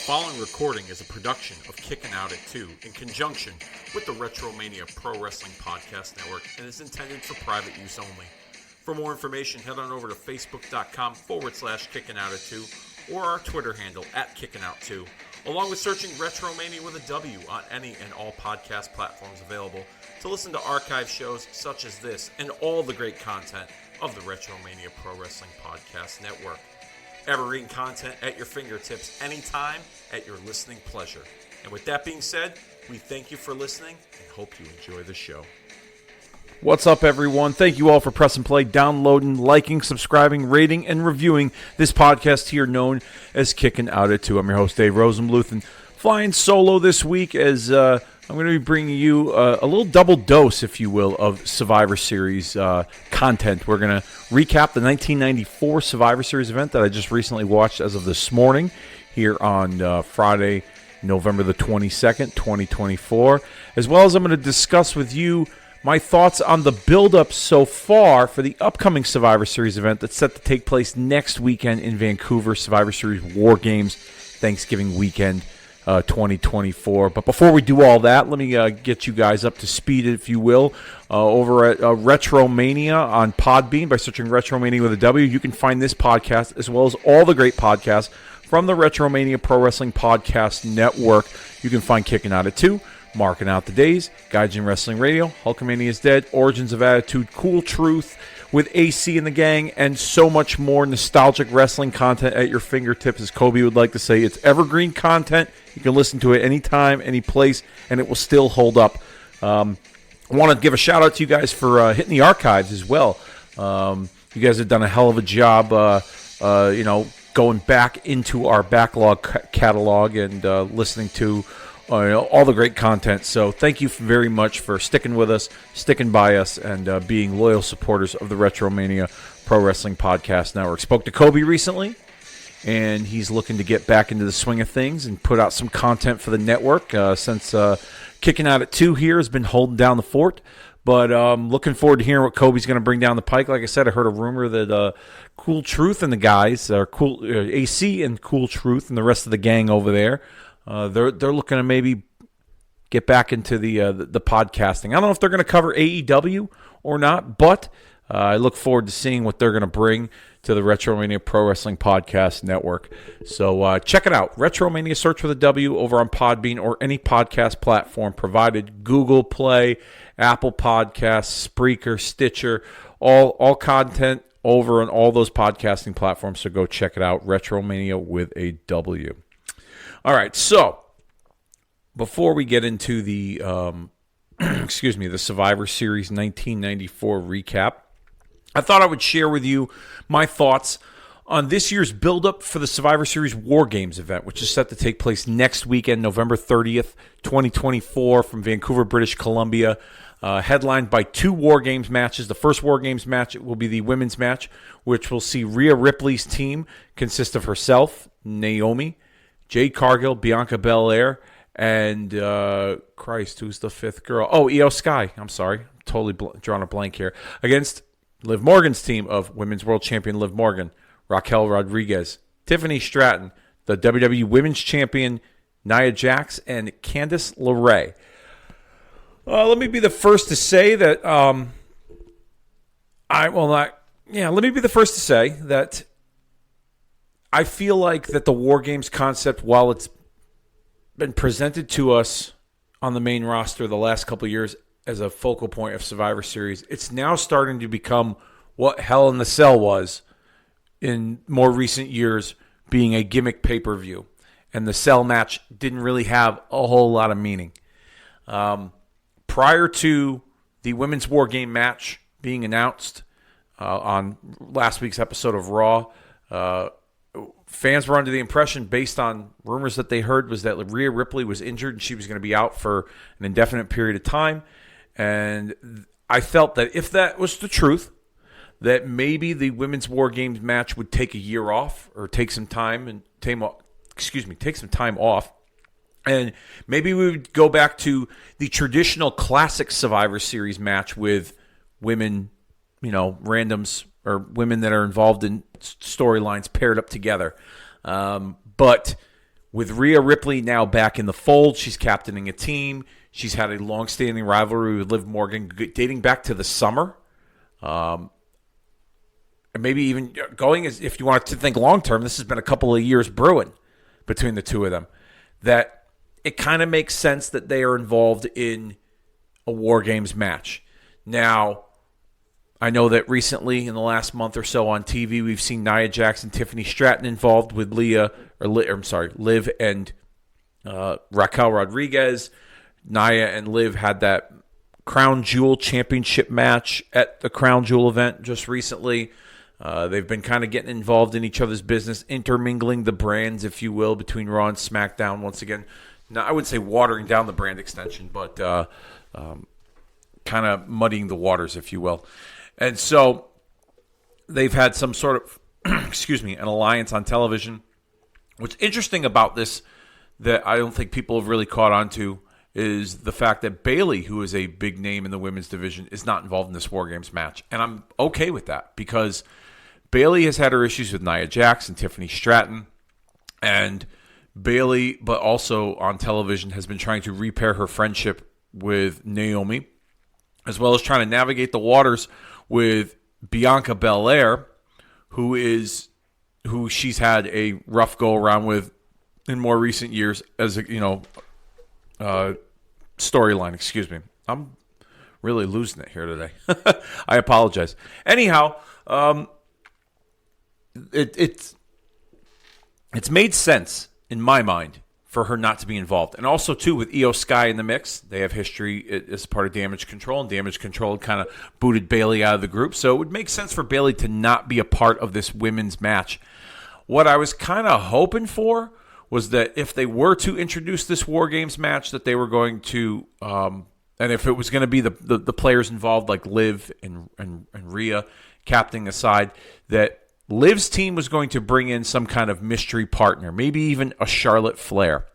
following recording is a production of Kicking Out at 2 in conjunction with the Retromania Pro Wrestling Podcast Network and is intended for private use only. For more information, head on over to facebook.com/Kicking Out at 2 or our Twitter handle @Kicking Out 2, along with searching Retromania with a W on any and all podcast platforms available to listen to archive shows such as this and all the great content of the Retromania Pro Wrestling Podcast Network. Evergreen content at your fingertips anytime at your listening pleasure. And with that being said, we thank you for listening and hope you enjoy the show. What's up, everyone? Thank you all for pressing play, downloading, liking, subscribing, rating, and reviewing this podcast here known as Kicking Out at 2. I'm your host, Dave Rosenbluth, and flying solo this week as I'm going to be bringing you a little double dose, if you will, of Survivor Series content. We're going to recap the 1994 Survivor Series event that I just recently watched as of this morning here on Friday, November the 22nd, 2024, as well as I'm going to discuss with you my thoughts on the build-up so far for the upcoming Survivor Series event that's set to take place next weekend in Vancouver, Survivor Series WarGames, Thanksgiving weekend 2024. But before we do all that, let me get you guys up to speed, if you will, over at Retromania on Podbean by searching Retromania with a W. You can find this podcast as well as all the great podcasts from the Retromania Pro Wrestling Podcast Network. You can find Kicking Out at 2, Marking Out the Days, Gaijin Wrestling Radio, Hulkamania is Dead, Origins of Attitude, Cool Truth with AC and the gang, and so much more nostalgic wrestling content at your fingertips. As Kobe would like to say, it's evergreen content. You can listen to it anytime, any place, and it will still hold up. I want to give a shout-out to you guys for hitting the archives as well. You guys have done a hell of a job, going back into our backlog catalog and listening to all the great content. So thank you very much for sticking with us, sticking by us, and being loyal supporters of the Retromania Pro Wrestling Podcast Network. Spoke to Kobe recently, and he's looking to get back into the swing of things and put out some content for the network since Kicking Out at 2 here has been holding down the fort. But looking forward to hearing what Kobe's going to bring down the pike. Like I said, I heard a rumor that Cool Truth and the guys, AC and Cool Truth and the rest of the gang over there, they're looking to maybe get back into the podcasting. I don't know if they're going to cover AEW or not, but I look forward to seeing what they're going to bring to the Retromania Pro Wrestling Podcast Network. So check it out. Retromania, search for the W over on Podbean or any podcast platform provided. Google Play, Apple Podcasts, Spreaker, Stitcher, all content over on all those podcasting platforms. So go check it out. Retromania with a W. All right, so before we get into the the Survivor Series 1994 recap, I thought I would share with you my thoughts on this year's build-up for the Survivor Series WarGames event, which is set to take place next weekend, November 30th, 2024, from Vancouver, British Columbia, headlined by two WarGames matches. The first WarGames match will be the women's match, which will see Rhea Ripley's team consist of herself, Naomi, Jade Cargill, Bianca Belair, and who's the fifth girl? Oh, Io Sky. I'm sorry. I'm totally drawing a blank here. Against Liv Morgan's team of Women's World Champion Liv Morgan, Raquel Rodriguez, Tiffany Stratton, the WWE Women's Champion Nia Jax, and Candice LeRae. Let me be the first to say that I feel like that the WarGames concept, while it's been presented to us on the main roster the last couple of years as a focal point of Survivor Series, it's now starting to become what Hell in the Cell was in more recent years, being a gimmick pay-per-view. And the Cell match didn't really have a whole lot of meaning. Prior to the Women's WarGame match being announced on last week's episode of Raw, fans were under the impression, based on rumors that they heard, was that Rhea Ripley was injured and she was going to be out for an indefinite period of time. And I felt that if that was the truth, that maybe the Women's WarGames match would take a year off or take some time off. And maybe we would go back to the traditional classic Survivor Series match with women, randoms or women that are involved in storylines paired up together. But with Rhea Ripley now back in the fold, she's captaining a team. She's had a long-standing rivalry with Liv Morgan dating back to the summer. And maybe even going, as if you want to think long-term, this has been a couple of years brewing between the two of them. That it kind of makes sense that they are involved in a WarGames match. Now, I know that recently, in the last month or so on TV, we've seen Nia Jax and Tiffany Stratton involved with Liv and Raquel Rodriguez. Nia and Liv had that Crown Jewel Championship match at the Crown Jewel event just recently. They've been kind of getting involved in each other's business, intermingling the brands, if you will, between Raw and SmackDown once again. Now, I wouldn't say watering down the brand extension, but kind of muddying the waters, if you will. And so they've had some sort of, an alliance on television. What's interesting about this that I don't think people have really caught on to is the fact that Bayley, who is a big name in the women's division, is not involved in this WarGames match. And I'm okay with that because Bayley has had her issues with Nia Jax and Tiffany Stratton. And Bayley, but also on television, has been trying to repair her friendship with Naomi, as well as trying to navigate the waters with Bianca Belair, who she's had a rough go around with in more recent years as a storyline. Excuse me, I'm really losing it here today. I apologize. Anyhow, it's made sense in my mind for her not to be involved. And also, too, with Io Sky in the mix, they have history as part of Damage Control, and Damage Control kind of booted Bayley out of the group. So it would make sense for Bayley to not be a part of this women's match. What I was kind of hoping for was that if they were to introduce this WarGames match, that they were going to, and if it was going to be the players involved, like Liv and Rhea, captaining aside, that Liv's team was going to bring in some kind of mystery partner, maybe even a Charlotte Flair.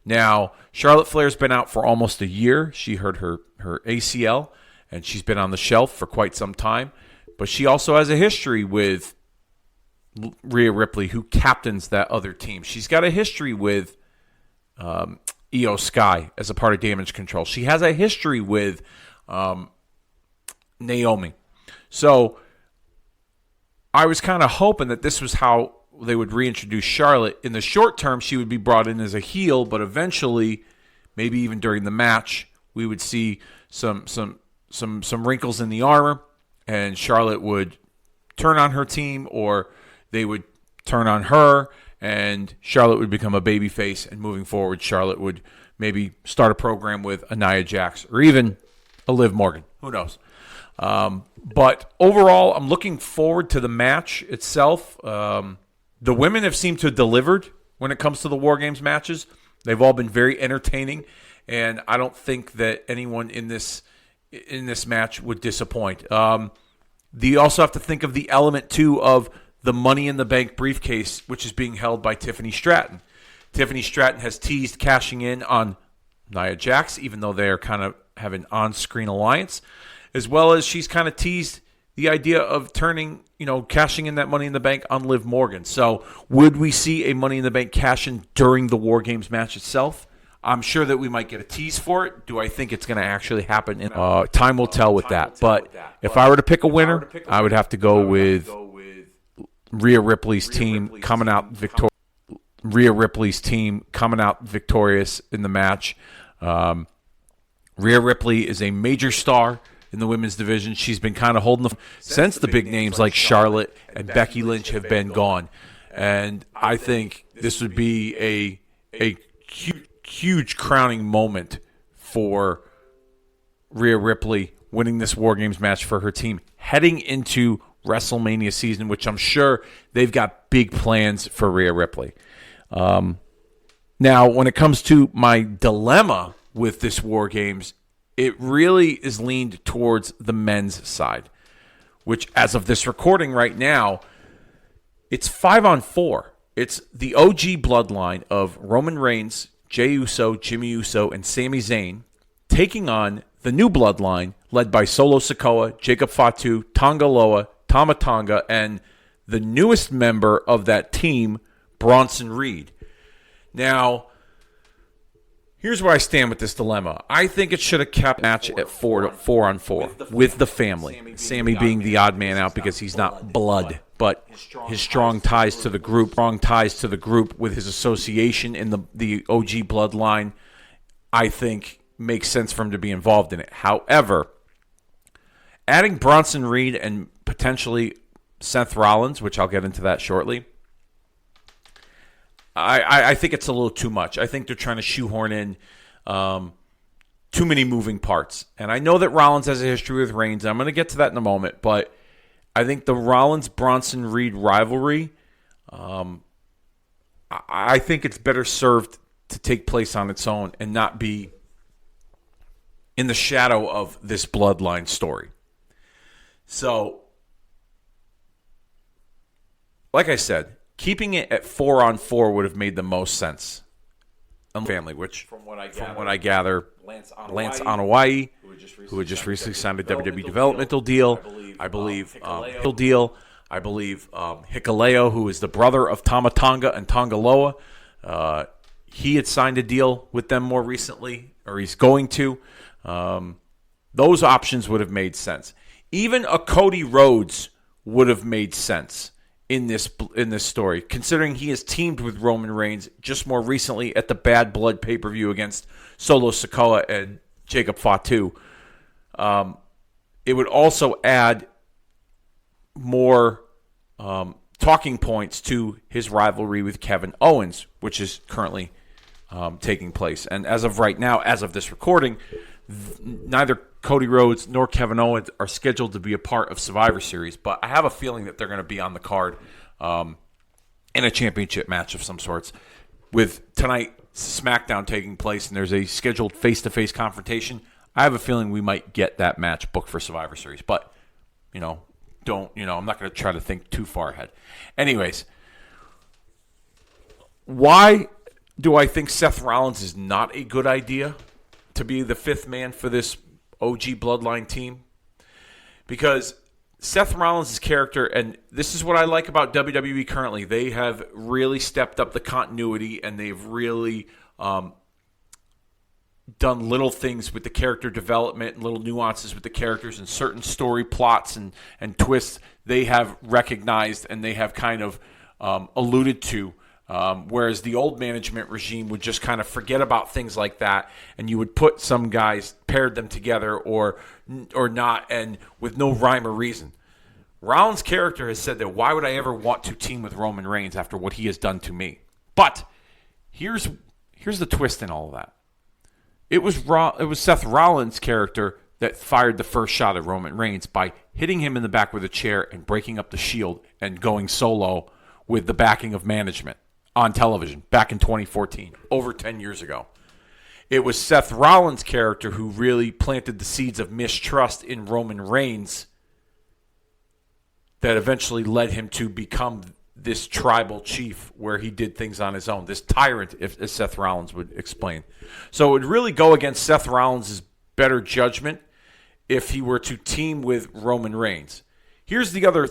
Now, Charlotte Flair's been out for almost a year. She hurt her ACL, and she's been on the shelf for quite some time. But she also has a history with Rhea Ripley, who captains that other team. She's got a history with Io Sky as a part of Damage Control. She has a history with Naomi. So I was kind of hoping that this was how they would reintroduce Charlotte. In the short term, she would be brought in as a heel, but eventually, maybe even during the match, we would see some wrinkles in the armor, and Charlotte would turn on her team, or they would turn on her, and Charlotte would become a babyface, and moving forward, Charlotte would maybe start a program with a Nia Jax, or even a Liv Morgan. Who knows? But overall, I'm looking forward to the match itself. The women have seemed to have delivered when it comes to the WarGames matches. They've all been very entertaining, and I don't think that anyone in this match would disappoint. You also have to think of the element, too, of the Money in the Bank briefcase, which is being held by Tiffany Stratton. Tiffany Stratton has teased cashing in on Nia Jax, even though they are kind of have an on-screen alliance, as well as she's kind of teased the idea of cashing in that Money in the Bank on Liv Morgan. So would we see a Money in the Bank cash in during the WarGames match itself? I'm sure that we might get a tease for it. Do I think it's going to actually happen? Time will tell with that. But if I were to pick a winner, I would have to go with Rhea Ripley's team coming out victorious. Rhea Ripley's team coming out victorious in the match. Rhea Ripley is a major star in the women's division. She's been kind of holding since the big names like Charlotte and Becky Lynch have been gone. And I think this would be a huge crowning moment for Rhea Ripley winning this WarGames match for her team heading into WrestleMania season, which I'm sure they've got big plans for Rhea Ripley. Now, when it comes to my dilemma with this WarGames, it really is leaned towards the men's side, which as of this recording right now, it's 5-on-4. It's the OG bloodline of Roman Reigns, Jey Uso, Jimmy Uso, and Sami Zayn taking on the new bloodline led by Solo Sikoa, Jacob Fatu, Tonga Loa, Tama Tonga, and the newest member of that team, Bronson Reed. Now, here's where I stand with this dilemma. I think it should have kept the match at 4-on-4 with the family. Sammy being the odd man out because he's not blood, but his strong ties to the group, with his association in the OG bloodline, I think makes sense for him to be involved in it. However, adding Bronson Reed and potentially Seth Rollins, which I'll get into that shortly, I think it's a little too much. I think they're trying to shoehorn in too many moving parts. And I know that Rollins has a history with Reigns. I'm going to get to that in a moment. But I think the Rollins-Bronson-Reed rivalry, I think it's better served to take place on its own and not be in the shadow of this bloodline story. So, like I said, keeping it at 4-on-4 would have made the most sense. Family, which, from what I gather, Lance Anoa'i, who had just recently signed a WWE developmental deal. I believe Hikuleo, who is the brother of Tama Tonga and Tonga Loa, he had signed a deal with them more recently, or he's going to. Those options would have made sense. Even a Cody Rhodes would have made sense in this story, considering he has teamed with Roman Reigns just more recently at the Bad Blood pay-per-view against Solo Sikoa and Jacob Fatu. It would also add more talking points to his rivalry with Kevin Owens, which is currently taking place. And as of right now, as of this recording, neither Cody Rhodes nor Kevin Owens are scheduled to be a part of Survivor Series, but I have a feeling that they're going to be on the card in a championship match of some sorts. With tonight SmackDown taking place and there's a scheduled face-to-face confrontation, I have a feeling we might get that match booked for Survivor Series. But, I'm not going to try to think too far ahead. Anyways, why do I think Seth Rollins is not a good idea to be the fifth man for this OG Bloodline team? Because Seth Rollins' character, and this is what I like about WWE currently, they have really stepped up the continuity and they've really done little things with the character development and little nuances with the characters and certain story plots and twists they have recognized and they have kind of alluded to. Whereas the old management regime would just kind of forget about things like that, and you would put some guys, paired them together or not, and with no rhyme or reason. Rollins' character has said that why would I ever want to team with Roman Reigns after what he has done to me? But here's the twist in all of that. It was Seth Rollins' character that fired the first shot at Roman Reigns by hitting him in the back with a chair and breaking up the Shield and going solo with the backing of management on television back in 2014, over 10 years ago. It was Seth Rollins' character who really planted the seeds of mistrust in Roman Reigns that eventually led him to become this tribal chief where he did things on his own, this tyrant, as Seth Rollins would explain. So it would really go against Seth Rollins' better judgment if he were to team with Roman Reigns. Here's the other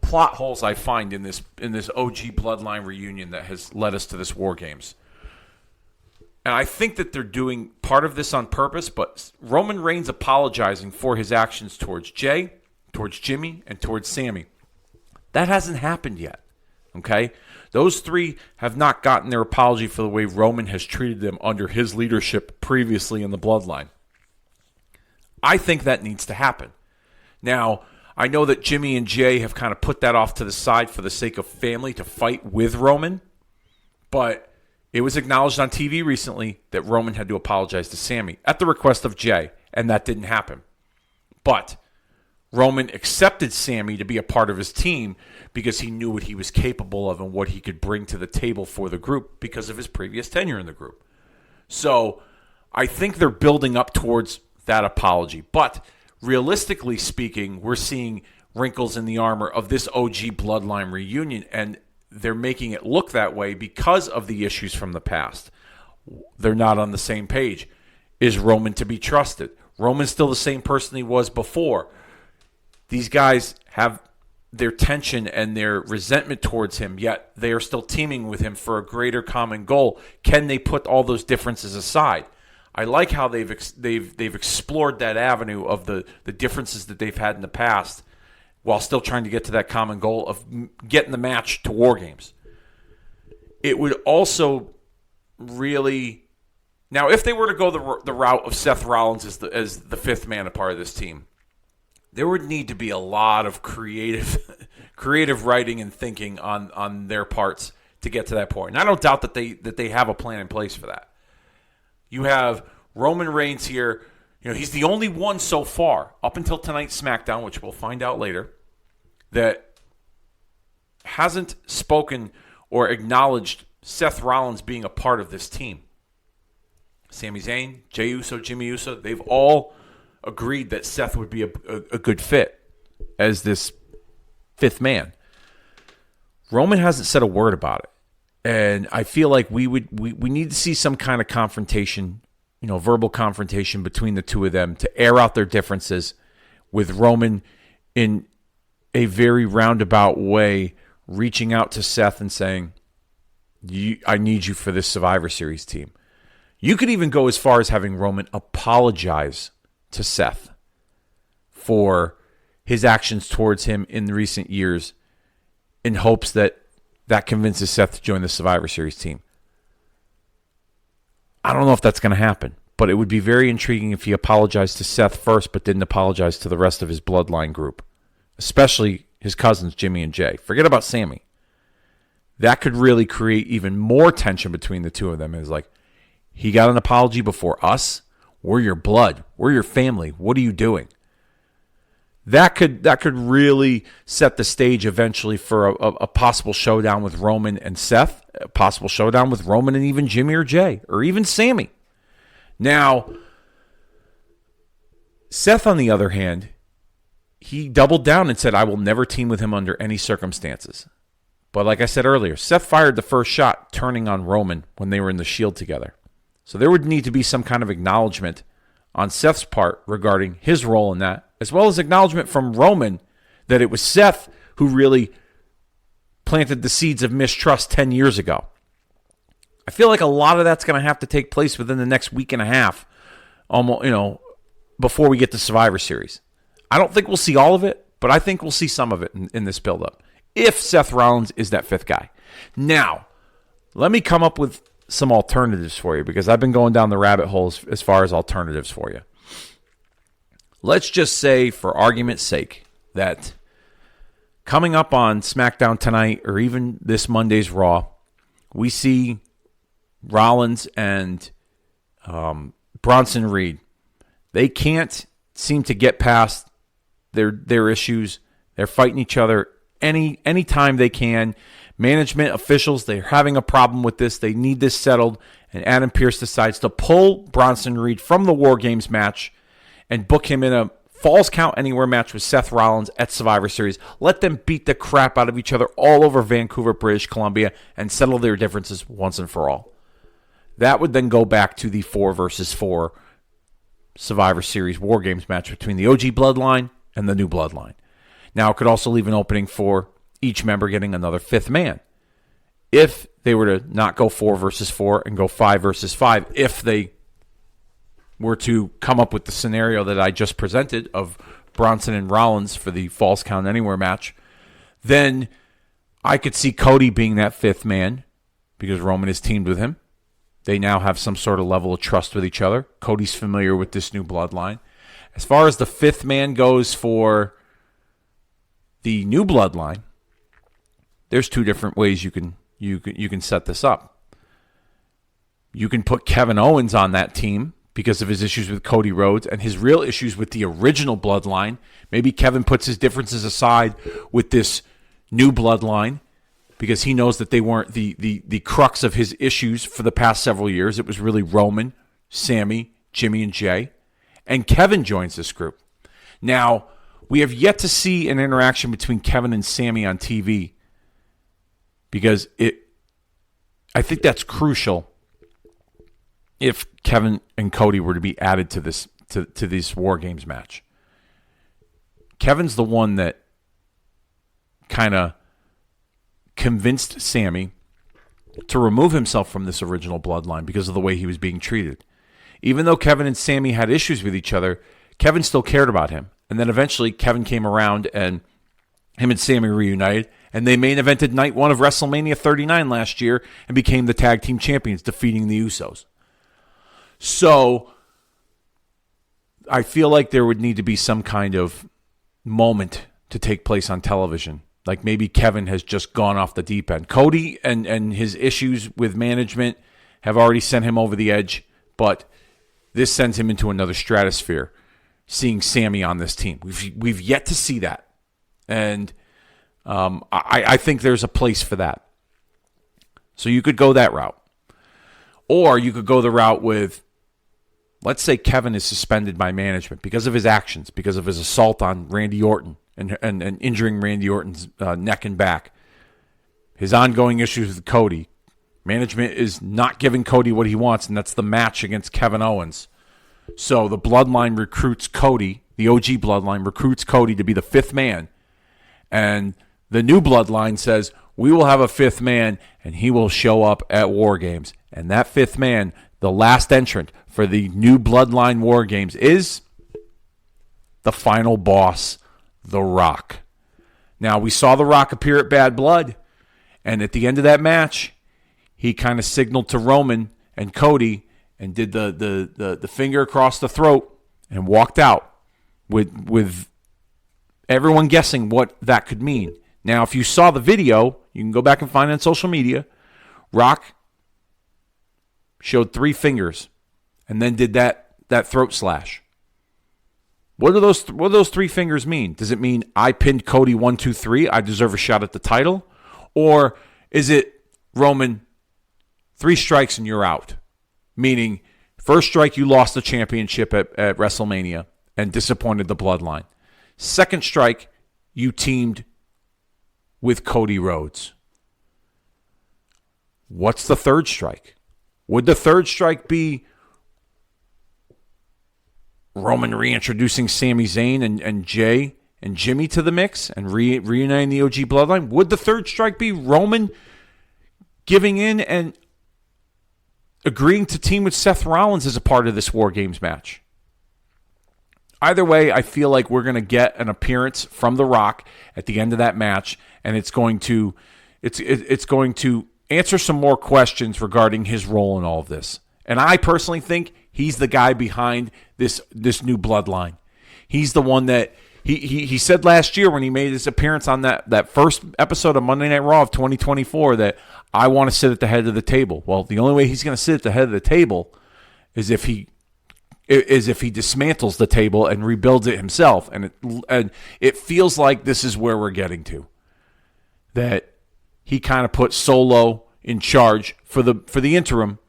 plot holes I find in this OG Bloodline reunion that has led us to this WarGames. And I think that they're doing part of this on purpose, but Roman Reigns apologizing for his actions towards Jay, towards Jimmy, and towards Sammy. That hasn't happened yet, okay? Those three have not gotten their apology for the way Roman has treated them under his leadership previously in the Bloodline. I think that needs to happen. Now, I know that Jimmy and Jay have kind of put that off to the side for the sake of family to fight with Roman, but it was acknowledged on TV recently that Roman had to apologize to Sammy at the request of Jay, and that didn't happen. But Roman accepted Sammy to be a part of his team because he knew what he was capable of and what he could bring to the table for the group because of his previous tenure in the group. So I think they're building up towards that apology. But realistically speaking, we're seeing wrinkles in the armor of this OG Bloodline reunion, and they're making it look that way because of the issues from the past. They're not on the same page. Is Roman to be trusted? Roman's still the same person he was before. These guys have their tension and their resentment towards him, yet they are still teaming with him for a greater common goal. Can they put all those differences aside? I like how they've explored that avenue of the differences that they've had in the past, while still trying to get to that common goal of getting the match to WarGames. It would also really... Now, if they were to go the route of Seth Rollins as the fifth man, a part of this team, there would need to be a lot of creative writing and thinking on their parts to get to that point. And I don't doubt that they have a plan in place for that. You have Roman Reigns here. You know, he's the only one so far, up until tonight's SmackDown, which we'll find out later, that hasn't spoken or acknowledged Seth Rollins being a part of this team. Sami Zayn, Jey Uso, Jimmy Uso, they've all agreed that Seth would be a good fit as this fifth man. Roman hasn't said a word about it. And I feel like we need to see some kind of confrontation, verbal confrontation between the two of them to air out their differences, with Roman in a very roundabout way reaching out to Seth and saying, I need you for this Survivor Series team. You could even go as far as having Roman apologize to Seth for his actions towards him in recent years, in hopes that convinces Seth to join the Survivor Series team. I don't know if that's going to happen, but it would be very intriguing if he apologized to Seth first, but didn't apologize to the rest of his bloodline group, especially his cousins, Jimmy and Jay. Forget about Sammy. That could really create even more tension between the two of them. It's like, he got an apology before us? We're your blood. We're your family. What are you doing? That could really set the stage eventually for a possible showdown with Roman and Seth, a possible showdown with Roman and even Jimmy or Jay, or even Sammy. Now, Seth, on the other hand, he doubled down and said, I will never team with him under any circumstances. But like I said earlier, Seth fired the first shot turning on Roman when they were in the Shield together. So there would need to be some kind of acknowledgement on Seth's part regarding his role in that, as well as acknowledgement from Roman that it was Seth who really planted the seeds of mistrust 10 years ago. I feel like a lot of that's going to have to take place within the next week and a half, almost, before we get to Survivor Series. I don't think we'll see all of it, but I think we'll see some of it in this build-up, if Seth Rollins is that fifth guy. Now, let me come up with some alternatives for you, because I've been going down the rabbit hole as far as alternatives for you. Let's just say, for argument's sake, that coming up on SmackDown tonight, or even this Monday's Raw, we see Rollins and Bronson Reed. They can't seem to get past their issues. They're fighting each other any time they can. Management officials, they're having a problem with this. They need this settled. And Adam Pearce decides to pull Bronson Reed from the WarGames match and book him in a Falls Count Anywhere match with Seth Rollins at Survivor Series. Let them beat the crap out of each other all over Vancouver, British Columbia, and settle their differences once and for all. That would then go back to the 4 versus 4 Survivor Series WarGames match between the OG Bloodline and the New Bloodline. Now, it could also leave an opening for each member getting another fifth man, if they were to not go 4 versus 4 and go 5 versus 5, if they were to come up with the scenario that I just presented of Bronson and Rollins for the Falls Count Anywhere match, then I could see Cody being that fifth man, because Roman is teamed with him. They now have some sort of level of trust with each other. Cody's familiar with this new bloodline. As far as the fifth man goes for the New Bloodline, there's 2 different ways you can set this up. You can put Kevin Owens on that team because of his issues with Cody Rhodes and his real issues with the original Bloodline. Maybe Kevin puts his differences aside with this new Bloodline because he knows that they weren't the crux of his issues for the past several years. It was really Roman, Sammy, Jimmy, and Jay. And Kevin joins this group. Now, we have yet to see an interaction between Kevin and Sammy on TV, because I think that's crucial if Kevin and Cody were to be added to this WarGames match. Kevin's the one that kind of convinced Sami to remove himself from this original bloodline because of the way he was being treated. Even though Kevin and Sami had issues with each other, Kevin still cared about him. And then eventually Kevin came around and him and Sami reunited, and they main evented night 1 of WrestleMania 39 last year and became the tag team champions, defeating the Usos. So I feel like there would need to be some kind of moment to take place on television. Like maybe Kevin has just gone off the deep end. Cody and his issues with management have already sent him over the edge, but this sends him into another stratosphere, seeing Sami on this team. We've yet to see that. And I think there's a place for that. So you could go that route. Or you could go the route with, let's say Kevin is suspended by management because of his actions, because of his assault on Randy Orton and injuring Randy Orton's neck and back. His ongoing issues with Cody. Management is not giving Cody what he wants, and that's the match against Kevin Owens. So the Bloodline recruits Cody, the OG Bloodline recruits Cody to be the 5th man. And the new Bloodline says, we will have a 5th man, and he will show up at WarGames. And that 5th man, the last entrant for the new Bloodline WarGames, is the final boss, The Rock. Now, we saw The Rock appear at Bad Blood, and at the end of that match, he kind of signaled to Roman and Cody and did the finger across the throat and walked out with everyone guessing what that could mean. Now, if you saw the video, you can go back and find it on social media. Rock showed 3 fingers and then did that throat slash. What do those 3 fingers mean? Does it mean I pinned Cody 1, 2, 3, I deserve a shot at the title? Or is it, Roman, 3 strikes and you're out? Meaning, first strike, you lost the championship at WrestleMania and disappointed the Bloodline. Second strike, you teamed with Cody Rhodes. What's the third strike? Would the third strike be Roman reintroducing Sami Zayn and Jay and Jimmy to the mix and reuniting the OG Bloodline? Would the third strike be Roman giving in and agreeing to team with Seth Rollins as a part of this WarGames match? Either way, I feel like we're going to get an appearance from The Rock at the end of that match, and it's going to answer some more questions regarding his role in all of this. And I personally think he's the guy behind this new bloodline. He's the one that he said last year when he made his appearance on that first episode of Monday Night Raw of 2024 that I want to sit at the head of the table. Well, the only way he's going to sit at the head of the table is if he dismantles the table and rebuilds it himself. And it feels like this is where we're getting to. That he kind of put Solo in charge for the interim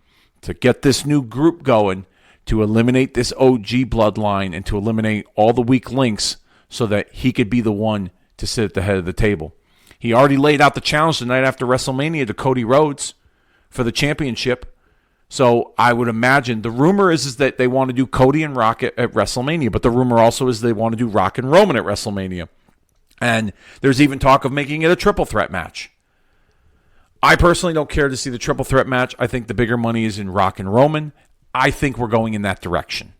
to get this new group going, to eliminate this OG bloodline and to eliminate all the weak links so that he could be the one to sit at the head of the table. He already laid out the challenge the night after WrestleMania to Cody Rhodes for the championship. So I would imagine the rumor is that they want to do Cody and Rock at WrestleMania, but the rumor also is they want to do Rock and Roman at WrestleMania. And there's even talk of making it a triple threat match. I personally don't care to see the triple threat match. I think the bigger money is in Rock and Roman. I think we're going in that direction.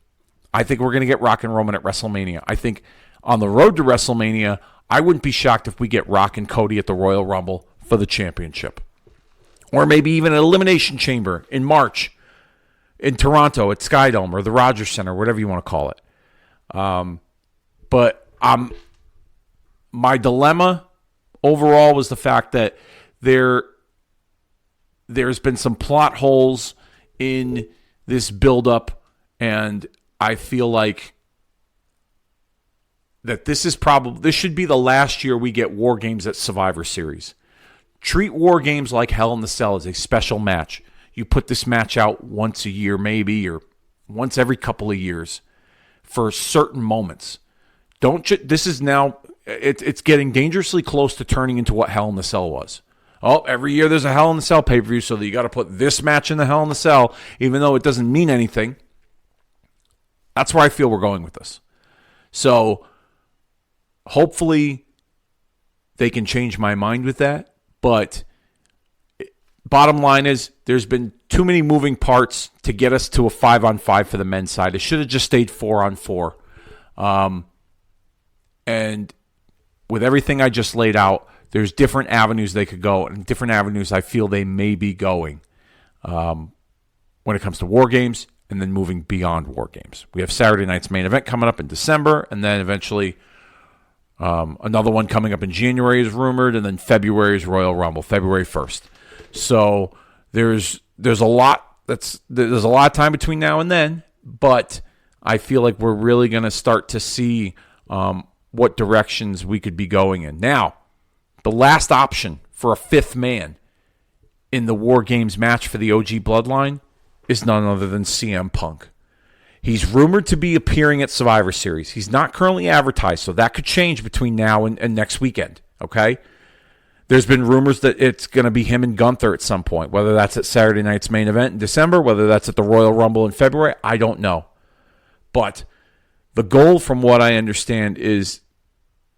I think we're going to get Rock and Roman at WrestleMania. I think on the road to WrestleMania, I wouldn't be shocked if we get Rock and Cody at the Royal Rumble for the championship. Or maybe even an Elimination Chamber in March in Toronto at Skydome or the Rogers Center, whatever you want to call it. But my dilemma overall was the fact that there's been some plot holes in this buildup, and I feel like that this should be the last year we get WarGames at Survivor Series. Treat WarGames like Hell in the Cell as a special match. You put this match out once a year maybe, or once every couple of years for certain moments. This is now, it's getting dangerously close to turning into what Hell in the Cell was. Oh, every year there's a Hell in the Cell pay-per-view, so that you got to put this match in the Hell in the Cell, even though it doesn't mean anything. That's where I feel we're going with this. So hopefully they can change my mind with that. But bottom line is there's been too many moving parts to get us to a 5-on-5 for the men's side. It should have just stayed 4-on-4. And with everything I just laid out, there's different avenues they could go, and different avenues I feel they may be going when it comes to WarGames and then moving beyond WarGames. We have Saturday night's main event coming up in December, and then eventually another one coming up in January is rumored, and then February's Royal Rumble, February 1st. So there's a lot there's a lot of time between now and then, but I feel like we're really going to start to see what directions we could be going in. Now, the last option for a fifth man in the WarGames match for the OG Bloodline is none other than CM Punk. He's rumored to be appearing at Survivor Series. He's not currently advertised, so that could change between now and next weekend, okay? There's been rumors that it's going to be him and Gunther at some point, whether that's at Saturday night's main event in December, whether that's at the Royal Rumble in February, I don't know. But the goal, from what I understand, is,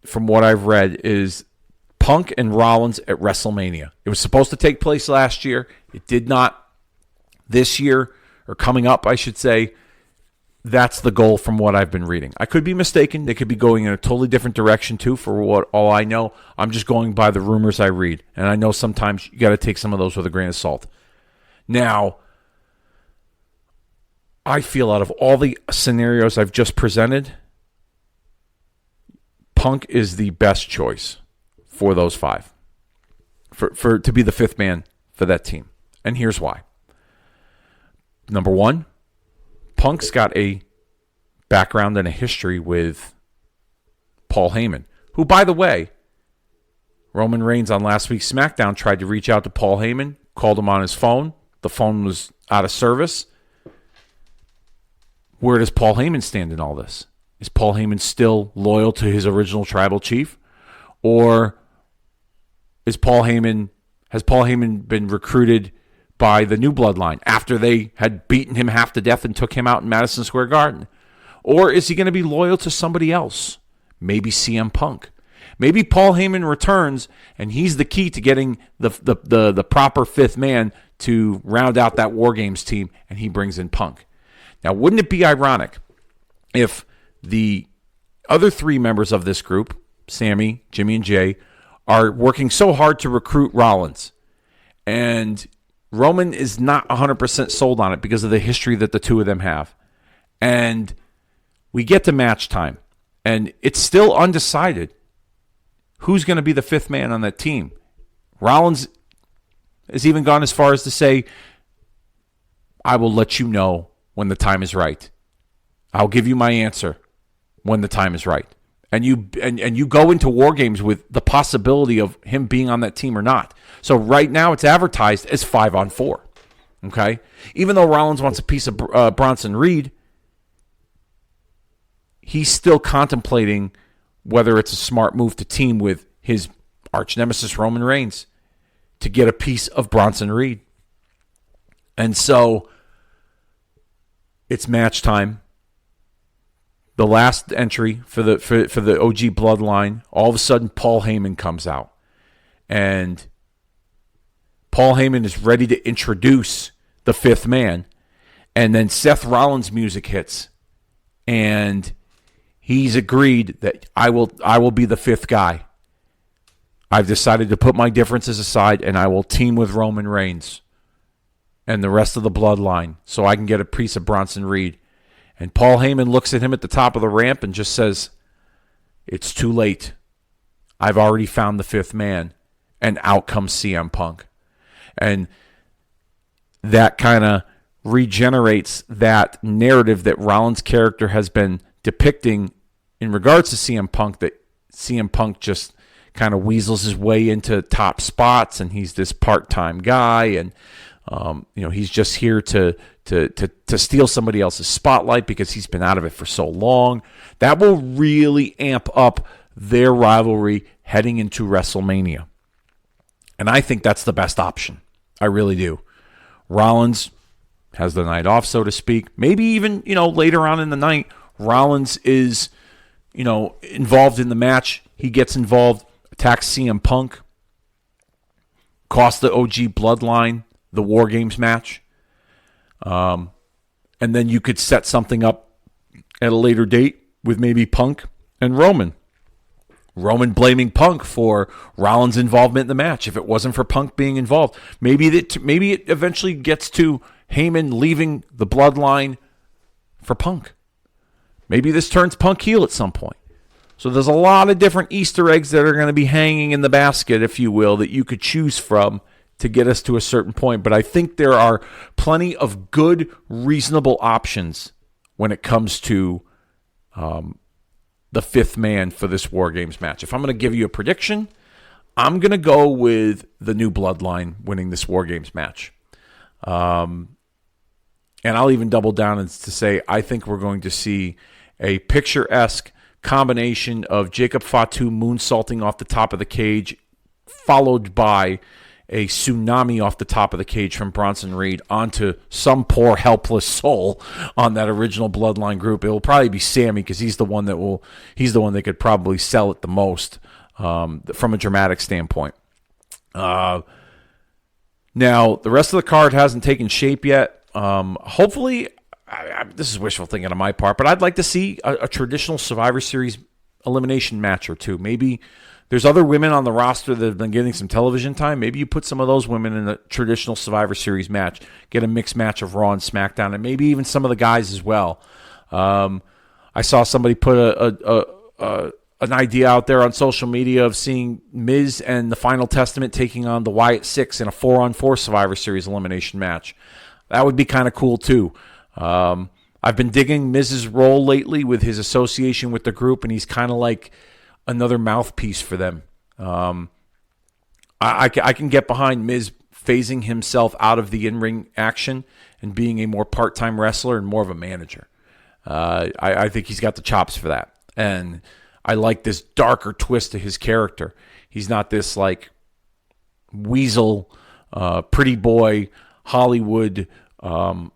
from what I've read, is Punk and Rollins at WrestleMania. It was supposed to take place last year. It did not. This year, or coming up, I should say, that's the goal from what I've been reading. I could be mistaken. They could be going in a totally different direction, too, for what all I know. I'm just going by the rumors I read. And I know sometimes you got to take some of those with a grain of salt. Now, I feel out of all the scenarios I've just presented, Punk is the best choice for those five, for to be the fifth man for that team. And here's why. Number one, Punk's got a background and a history with Paul Heyman, who, by the way, Roman Reigns on last week's SmackDown tried to reach out to Paul Heyman, called him on his phone. The phone was out of service. Where does Paul Heyman stand in all this? Is Paul Heyman still loyal to his original tribal chief? Or has Paul Heyman been recruited by the new bloodline after they had beaten him half to death and took him out in Madison Square Garden? Or is he going to be loyal to somebody else? Maybe CM Punk. Maybe Paul Heyman returns and he's the key to getting the proper fifth man to round out that WarGames team, and he brings in Punk. Now, wouldn't it be ironic if the other three members of this group, Sammy, Jimmy, and Jay, are working so hard to recruit Rollins, and Roman is not 100% sold on it because of the history that the two of them have, and we get to match time, and it's still undecided who's going to be the fifth man on that team? Rollins has even gone as far as to say, I will let you know when the time is right. I'll give you my answer when the time is right. And you go into WarGames with the possibility of him being on that team or not. So right now it's advertised as 5-on-4. Okay? Even though Rollins wants a piece of Bronson Reed, he's still contemplating whether it's a smart move to team with his arch nemesis Roman Reigns to get a piece of Bronson Reed. And so it's match time. The last entry for the OG Bloodline, all of a sudden Paul Heyman comes out. And Paul Heyman is ready to introduce the fifth man. And then Seth Rollins' music hits. And he's agreed that I will be the fifth guy. I've decided to put my differences aside, and I will team with Roman Reigns and the rest of the bloodline so I can get a piece of Bronson Reed. And Paul Heyman looks at him at the top of the ramp and just says, it's too late. I've already found the fifth man. And out comes CM Punk. And that kind of regenerates that narrative that Rollins' character has been depicting in regards to CM Punk, that CM Punk just kind of weasels his way into top spots, and he's this part-time guy, and he's just here to steal somebody else's spotlight because he's been out of it for so long. That will really amp up their rivalry heading into WrestleMania. And I think that's the best option. I really do. Rollins has the night off, so to speak. Maybe even, later on in the night, Rollins is, involved in the match. He gets involved, attack CM Punk, cost the OG Bloodline the WarGames match, and then you could set something up at a later date with maybe Punk and Roman. Roman blaming Punk for Rollins' involvement in the match. If it wasn't for Punk being involved, maybe it eventually gets to Heyman leaving the Bloodline for Punk. Maybe this turns Punk heel at some point. So there's a lot of different Easter eggs that are going to be hanging in the basket, if you will, that you could choose from to get us to a certain point. But I think there are plenty of good, reasonable options when it comes to the fifth man for this WarGames match. If I'm going to give you a prediction, I'm going to go with the New Bloodline winning this WarGames match. And I'll even double down and to say I think we're going to see a picturesque combination of Jacob Fatu moonsaulting off the top of the cage, followed by a tsunami off the top of the cage from Bronson Reed onto some poor helpless soul on that original Bloodline group. It will probably be Sammy because he's the one that could probably sell it the most from a dramatic standpoint. Now the rest of the card hasn't taken shape yet. Hopefully, this is wishful thinking on my part, but I'd like to see a traditional Survivor Series elimination match or two. Maybe there's other women on the roster that have been getting some television time. Maybe you put some of those women in a traditional Survivor Series match, get a mixed match of Raw and SmackDown, and maybe even some of the guys as well. I saw somebody put an idea out there on social media of seeing Miz and the Final Testament taking on the Wyatt Six in a 4-on-4 Survivor Series elimination match. That would be kind of cool too. I've been digging Miz's role lately with his association with the group, and he's kind of like another mouthpiece for them. I can get behind Miz phasing himself out of the in-ring action and being a more part-time wrestler and more of a manager. I think he's got the chops for that. And I like this darker twist to his character. He's not this like weasel, pretty boy, Hollywood,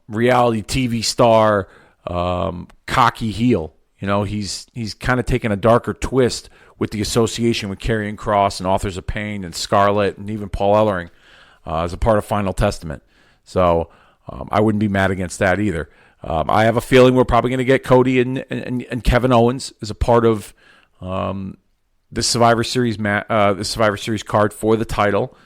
reality TV star, cocky heel. You know, he's kind of taken a darker twist with the association with Karrion Kross and Authors of Pain and Scarlett and even Paul Ellering as a part of Final Testament. So I wouldn't be mad against that either. I have a feeling we're probably going to get Cody and Kevin Owens as a part of the Survivor Series card for the title,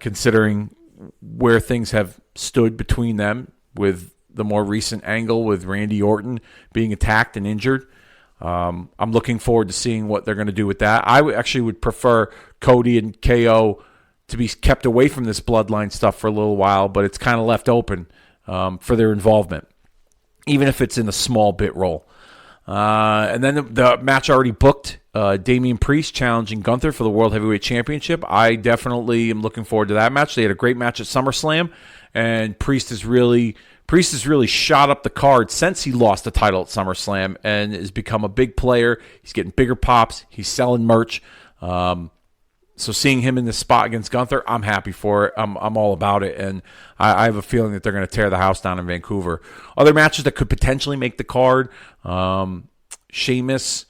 considering where things have stood between them with the more recent angle with Randy Orton being attacked and injured. I'm looking forward to seeing what they're going to do with that. I would prefer Cody and KO to be kept away from this Bloodline stuff for a little while, but it's kind of left open for their involvement, even if it's in a small bit role. And then the match already booked, Damian Priest challenging Gunther for the World Heavyweight Championship. I definitely am looking forward to that match. They had a great match at SummerSlam, and Priest has really shot up the card since he lost the title at SummerSlam and has become a big player. He's getting bigger pops. He's selling merch. So seeing him in this spot against Gunther, I'm happy for it. I'm all about it, and I have a feeling that they're going to tear the house down in Vancouver. Other matches that could potentially make the card, Sheamus,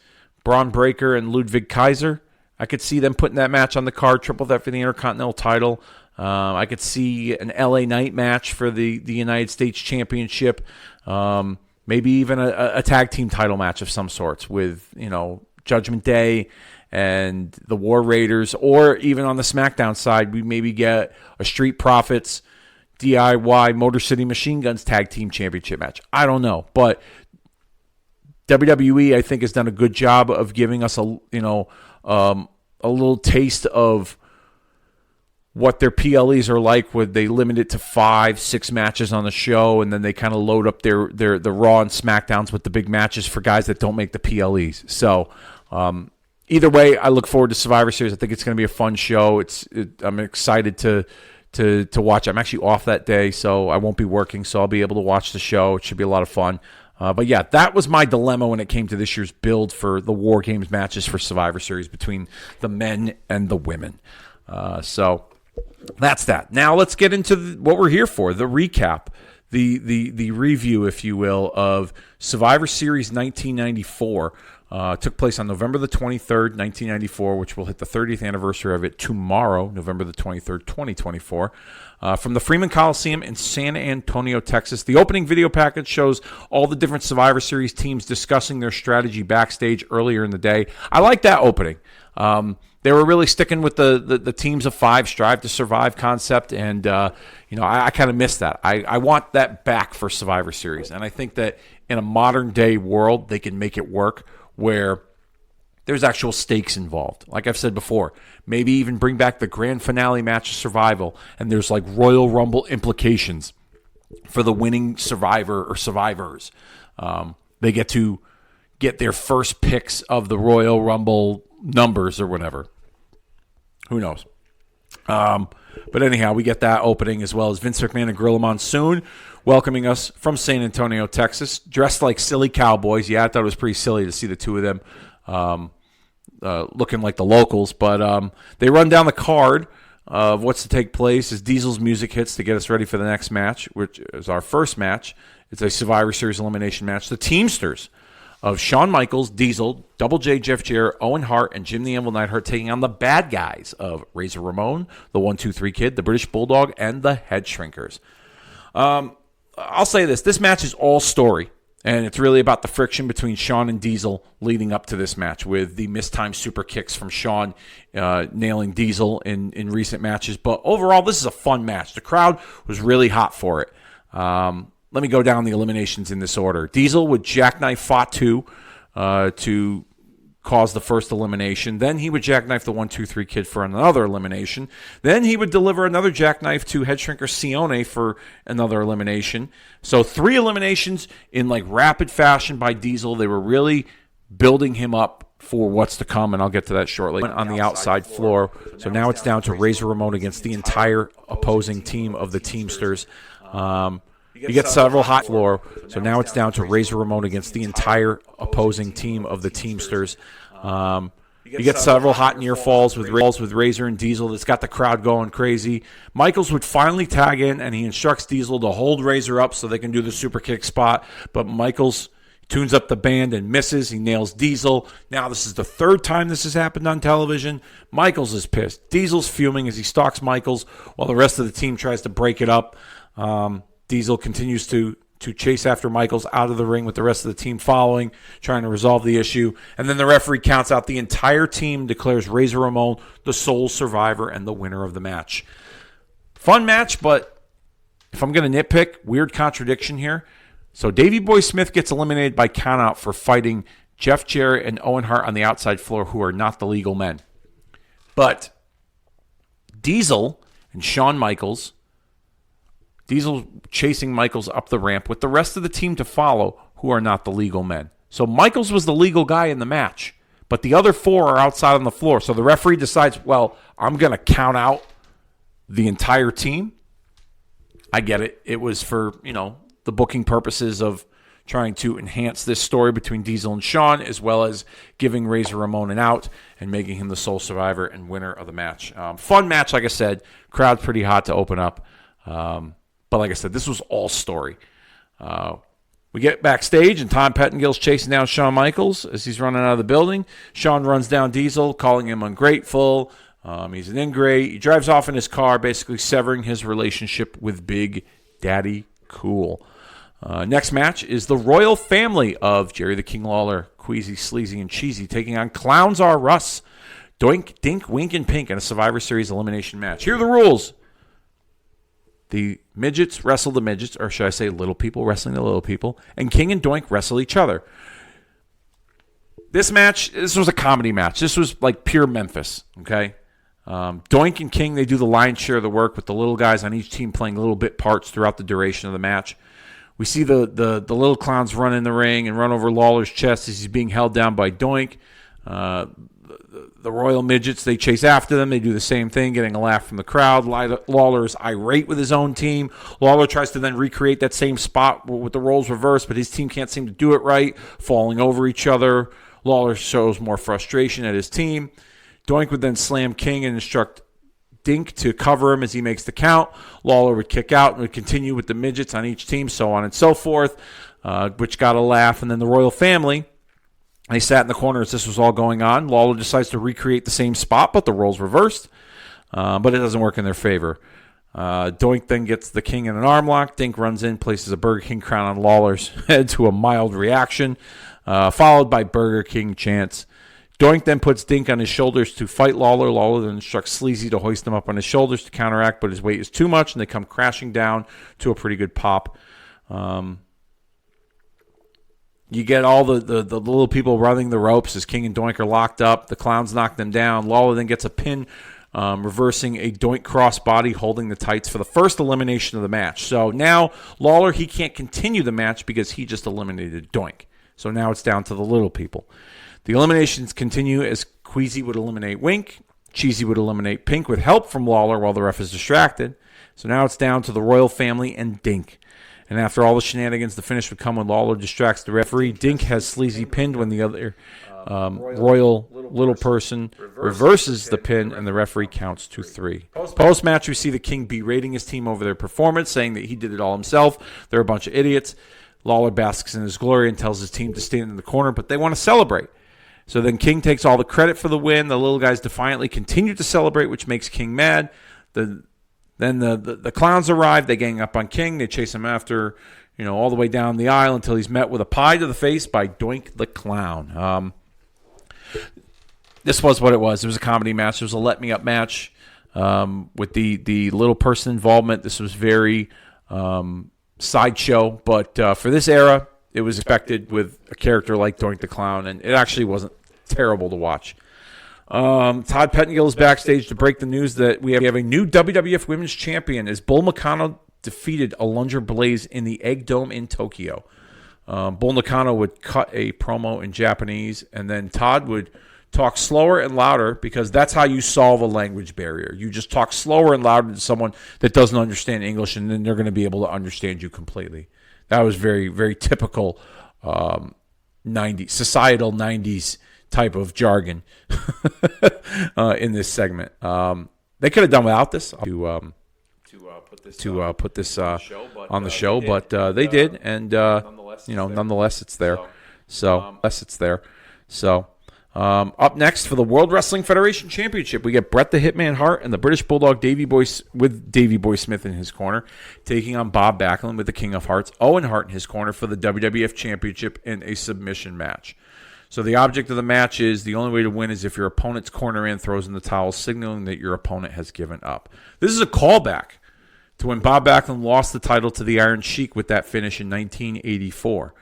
Braun Breaker, and Ludwig Kaiser. I could see them putting that match on the card, triple threat for the Intercontinental title. I could see an LA Knight match for the United States Championship. Maybe even a tag team title match of some sorts with, Judgment Day and the War Raiders, or even on the SmackDown side, we maybe get a Street Profits, DIY, Motor City Machine Guns tag team championship match. I don't know, but WWE, I think, has done a good job of giving us a little taste of what their PLEs are like, where they limit it to 5-6 matches on the show, and then they kind of load up the Raw and SmackDowns with the big matches for guys that don't make the PLEs. So either way, I look forward to Survivor Series. I think it's going to be a fun show. I'm excited to watch. I'm actually off that day, so I won't be working, so I'll be able to watch the show. It should be a lot of fun. But yeah, that was my dilemma when it came to this year's build for the WarGames matches for Survivor Series between the men and the women. So that's that. Now let's get into what we're here for, the recap, the review, if you will, of Survivor Series 1994. Took place on November the 23rd, 1994, which will hit the 30th anniversary of it tomorrow, November the 23rd, 2024. From the Freeman Coliseum in San Antonio, Texas. The opening video package shows all the different Survivor Series teams discussing their strategy backstage earlier in the day. I like that opening. They were really sticking with the teams of five strive to survive concept, and I kind of miss that. I want that back for Survivor Series, and I think that in a modern day world they can make it work where there's actual stakes involved. Like I've said before, maybe even bring back the grand finale match of Survival, and there's like Royal Rumble implications for the winning survivor or survivors. They get to get their first picks of the Royal Rumble numbers or whatever. Who knows? But anyhow, we get that opening, as well as Vince McMahon and Gorilla Monsoon welcoming us from San Antonio, Texas, dressed like silly cowboys. Yeah, I thought it was pretty silly to see the two of them looking like the locals. But they run down the card of what's to take place as Diesel's music hits to get us ready for the next match, which is our first match. It's a Survivor Series elimination match. The Teamsters of Shawn Michaels, Diesel, Double J, Jeff Jarrett, Owen Hart, and Jim the Anvil Neidhart taking on the bad guys of Razor Ramon, the 1-2-3 Kid, the British Bulldog, and the Head Shrinkers. I'll say this. This match is all story, and it's really about the friction between Shawn and Diesel leading up to this match, with the mistimed super kicks from Shawn nailing Diesel in recent matches. But overall, this is a fun match. The crowd was really hot for it. Let me go down the eliminations in this order. Diesel would jackknife Fatu to cause the first elimination. Then he would jackknife the 1-2-3 Kid for another elimination. Then he would deliver another jackknife to Head Shrinker Sione for another elimination. So 3 eliminations in like rapid fashion by Diesel. They were really building him up for what's to come, and I'll get to that shortly. On the outside floor. So now it's down to Razor Ramon against the entire opposing team of the Teamsters. You get several hot floor, so now it's down to Razor Ramon against the entire opposing team of the Teamsters. You get several hot near falls with Razor and Diesel. That's got the crowd going crazy. Michaels would finally tag in, and he instructs Diesel to hold Razor up so they can do the super kick spot. But Michaels tunes up the band and misses. He nails Diesel. Now this is the third time this has happened on television. Michaels is pissed. Diesel's fuming as he stalks Michaels while the rest of the team tries to break it up. Diesel continues to chase after Michaels out of the ring with the rest of the team following, trying to resolve the issue. And then the referee counts out the entire team, declares Razor Ramon the sole survivor and the winner of the match. Fun match, but if I'm going to nitpick, weird contradiction here. So Davey Boy Smith gets eliminated by countout for fighting Jeff Jarrett and Owen Hart on the outside floor, who are not the legal men. But Diesel and Shawn Michaels, Diesel chasing Michaels up the ramp with the rest of the team to follow, who are not the legal men. So Michaels was the legal guy in the match, but the other 4 are outside on the floor. So the referee decides, well, I'm going to count out the entire team. I get it. It was for, the booking purposes of trying to enhance this story between Diesel and Shawn, as well as giving Razor Ramon an out and making him the sole survivor and winner of the match. Fun match, like I said. Crowd pretty hot to open up. But like I said, this was all story. We get backstage, and Tom Pettingill's chasing down Shawn Michaels as he's running out of the building. Shawn runs down Diesel, calling him ungrateful. He's an ingrate. He drives off in his car, basically severing his relationship with Big Daddy Cool. Next match is the Royal Family of Jerry the King Lawler, Queasy, Sleazy, and Cheesy taking on Clowns R Us, Doink, Dink, Wink, and Pink in a Survivor Series elimination match. Here are the rules. The midgets wrestle the midgets, or should I say little people wrestling the little people, and King and Doink wrestle each other. This was a comedy match. This was like pure Memphis, okay? Doink and King, they do the lion's share of the work, with the little guys on each team playing little bit parts throughout the duration of the match. We see the little clowns run in the ring and run over Lawler's chest as he's being held down by Doink. The Royal Midgets, they chase after them. They do the same thing, getting a laugh from the crowd. Lawler is irate with his own team. Lawler tries to then recreate that same spot with the roles reversed, but his team can't seem to do it right, falling over each other. Lawler shows more frustration at his team. Doink would then slam King and instruct Dink to cover him as he makes the count. Lawler would kick out and would continue with the midgets on each team, so on and so forth, which got a laugh. And then the Royal Family, They sat in the corner as this was all going on. Lawler decides to recreate the same spot, but the roles reversed. But it doesn't work in their favor. Doink then gets the King in an arm lock. Dink runs in, places a Burger King crown on Lawler's head to a mild reaction, followed by Burger King chants. Doink then puts Dink on his shoulders to fight Lawler. Lawler then instructs Sleazy to hoist him up on his shoulders to counteract, but his weight is too much, and they come crashing down to a pretty good pop. You get all the little people running the ropes as King and Doink are locked up. The clowns knock them down. Lawler then gets a pin, reversing a Doink crossbody, holding the tights for the first elimination of the match. So now Lawler, he can't continue the match because he just eliminated Doink. So now it's down to the little people. The eliminations continue as Queasy would eliminate Wink. Cheesy would eliminate Pink with help from Lawler while the ref is distracted. So now it's down to the Royal Family and Dink. And after all the shenanigans, the finish would come when Lawler distracts the referee. Dink has Sleazy pinned when the other Royal Little Person reverses the pin, and the referee counts to 3. Post-match, we see the King berating his team over their performance, saying that he did it all himself. They're a bunch of idiots. Lawler basks in his glory and tells his team to stand in the corner, but they want to celebrate. So then King takes all the credit for the win. The little guys defiantly continue to celebrate, which makes King mad. Then the clowns arrive. They gang up on King. They chase him after, all the way down the aisle until he's met with a pie to the face by Doink the Clown. This was what it was. It was a comedy match. It was a let-me-up match with the little person involvement. This was very sideshow, but for this era, it was expected with a character like Doink the Clown, and it actually wasn't terrible to watch. Todd Pettengill is backstage to break the news that we have a new WWF Women's Champion as Bull Nakano defeated Alundra Blaze in the Egg Dome in Tokyo. Bull Nakano would cut a promo in Japanese, and then Todd would talk slower and louder because that's how you solve a language barrier. You just talk slower and louder to someone that doesn't understand English, and then they're going to be able to understand you completely. That was very, very typical 90s, societal 90s type of jargon in this segment. They could have done without this to put this on the show, but they did, and nonetheless, it's there. Up next for the World Wrestling Federation Championship, we get Bret the Hitman Hart and the British Bulldog Davey Boy Smith in his corner, taking on Bob Backlund with the King of Hearts, Owen Hart in his corner for the WWF Championship in a submission match. So the object of the match is the only way to win is if your opponent's corner in throws in the towel, signaling that your opponent has given up. This is a callback to when Bob Backlund lost the title to the Iron Sheik with that finish in 1984.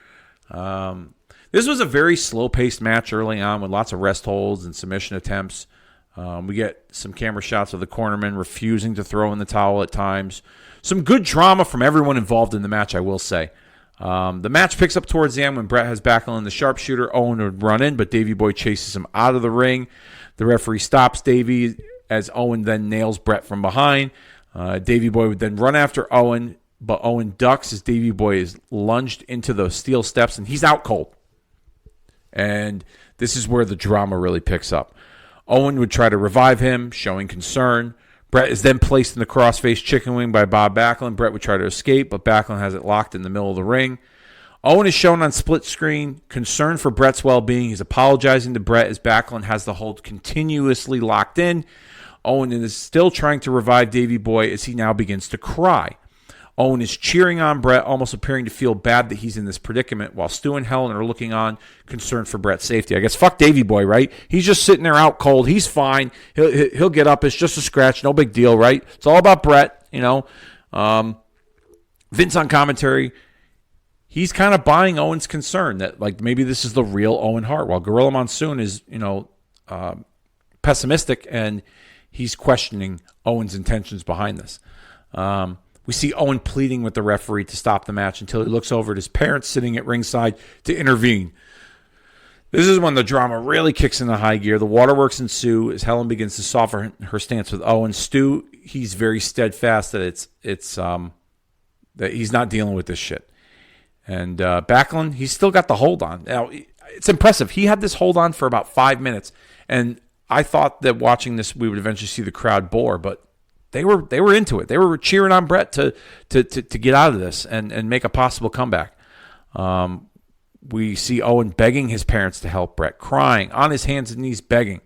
This was a very slow-paced match early on with lots of rest holds and submission attempts. We get some camera shots of the cornerman refusing to throw in the towel at times. Some good drama from everyone involved in the match, I will say. The match picks up towards the end when Bret has Backlund the sharpshooter. Owen would run in, but Davey Boy chases him out of the ring. The referee stops Davey as Owen then nails Bret from behind. Davey Boy would then run after Owen, but Owen ducks as Davey Boy is lunged into the steel steps, and he's out cold. And this is where the drama really picks up. Owen would try to revive him, showing concern. Bret is then placed in the crossface chicken wing by Bob Backlund. Bret would try to escape, but Backlund has it locked in the middle of the ring. Owen is shown on split screen, concerned for Bret's well-being. He's apologizing to Bret as Backlund has the hold continuously locked in. Owen is still trying to revive Davey Boy as he now begins to cry. Owen is cheering on Bret, almost appearing to feel bad that he's in this predicament, while Stu and Helen are looking on, concerned for Bret's safety. I guess fuck Davey Boy, right? He's just sitting there out cold. He's fine. He'll get up. It's just a scratch. No big deal, right? It's all about Bret, Vince on commentary, he's kind of buying Owen's concern that like maybe this is the real Owen Hart, while Gorilla Monsoon is, pessimistic and he's questioning Owen's intentions behind this. We see Owen pleading with the referee to stop the match until he looks over at his parents sitting at ringside to intervene. This is when the drama really kicks into high gear. The waterworks ensue as Helen begins to soften her stance with Owen. Stu, he's very steadfast that that he's not dealing with this shit. And Backlund, he's still got the hold on. Now, it's impressive. He had this hold on for about 5 minutes, and I thought that watching this we would eventually see the crowd bore, but they were into it. They were cheering on Bret to get out of this and make a possible comeback. We see Owen begging his parents to help Bret, crying, on his hands and knees begging.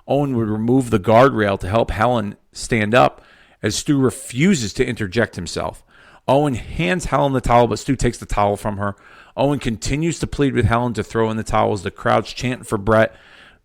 Owen would remove the guardrail to help Helen stand up as Stu refuses to interject himself. Owen hands Helen the towel, but Stu takes the towel from her. Owen continues to plead with Helen to throw in the towel as the crowd's chanting for Bret.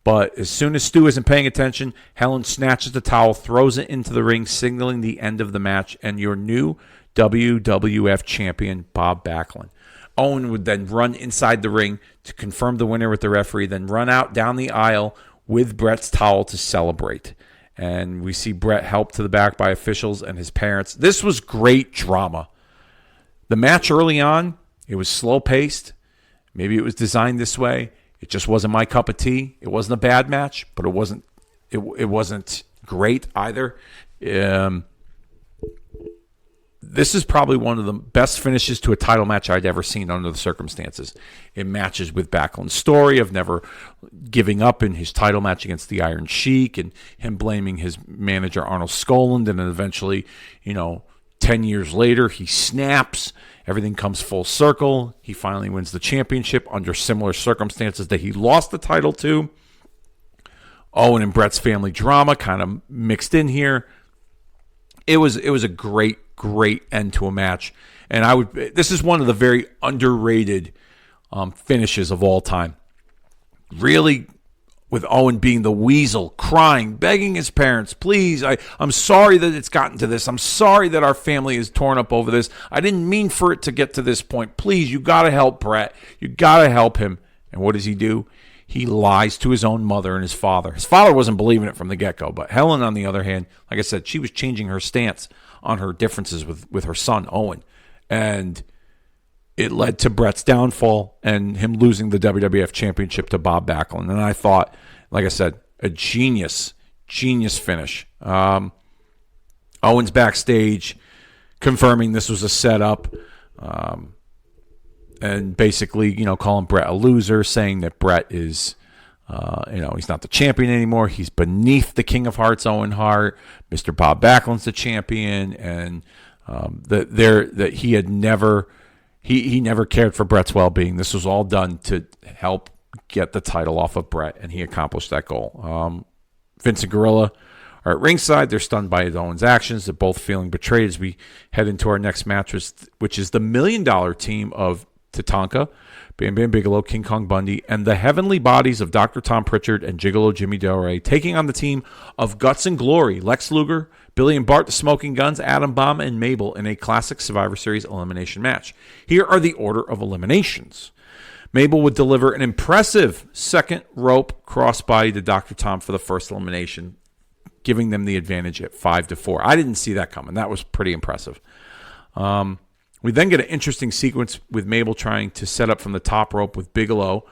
But as soon as Stu isn't paying attention, Helen snatches the towel, throws it into the ring, signaling the end of the match, and your new WWF champion, Bob Backlund. Owen would then run inside the ring to confirm the winner with the referee, then run out down the aisle with Bret's towel to celebrate. And we see Bret helped to the back by officials and his parents. This was great drama. The match early on, it was slow-paced. Maybe it was designed this way. It just wasn't my cup of tea. It wasn't a bad match, but it wasn't great either. This is probably one of the best finishes to a title match I'd ever seen under the circumstances. It matches with Backlund's story of never giving up in his title match against the Iron Sheik and him blaming his manager Arnold Skoland, and then eventually, 10 years later, he snaps. Everything comes full circle. He finally wins the championship under similar circumstances that he lost the title to. Owen and Bret's family drama kind of mixed in here. It was a great end to a match. And this is one of the very underrated finishes of all time. Really, with Owen being the weasel, crying, begging his parents, please, I'm sorry that it's gotten to this. I'm sorry that our family is torn up over this. I didn't mean for it to get to this point. Please, you got to help Bret. You got to help him. And what does he do? He lies to his own mother and his father. His father wasn't believing it from the get-go, but Helen, on the other hand, like I said, she was changing her stance on her differences with her son, Owen. And it led to Bret's downfall and him losing the WWF Championship to Bob Backlund. And I thought, like I said, a genius finish. Owen's backstage confirming this was a setup. And basically, calling Bret a loser, saying that Bret is, he's not the champion anymore. He's beneath the King of Hearts, Owen Hart. Mr. Bob Backlund's the champion, and that he had never cared for Bret's well-being. This was all done to help get the title off of Bret, and he accomplished that goal. Vince and Gorilla are at ringside. They're stunned by Owen's actions. They're both feeling betrayed as we head into our next match, which is the $1 Million team of Tatanka, Bam Bam Bigelow, King Kong Bundy, and the heavenly bodies of Dr. Tom Pritchard and Gigolo Jimmy Del Rey, taking on the team of Guts and Glory, Lex Luger, Billy and Bart, the Smoking Guns, Adam Bomb, and Mabel in a classic Survivor Series elimination match. Here are the order of eliminations. Mabel would deliver an impressive second rope crossbody to Dr. Tom for the first elimination, giving them the advantage at 5-4. I didn't see that coming. That was pretty impressive. We then get an interesting sequence with Mabel trying to set up from the top rope with Bigelow,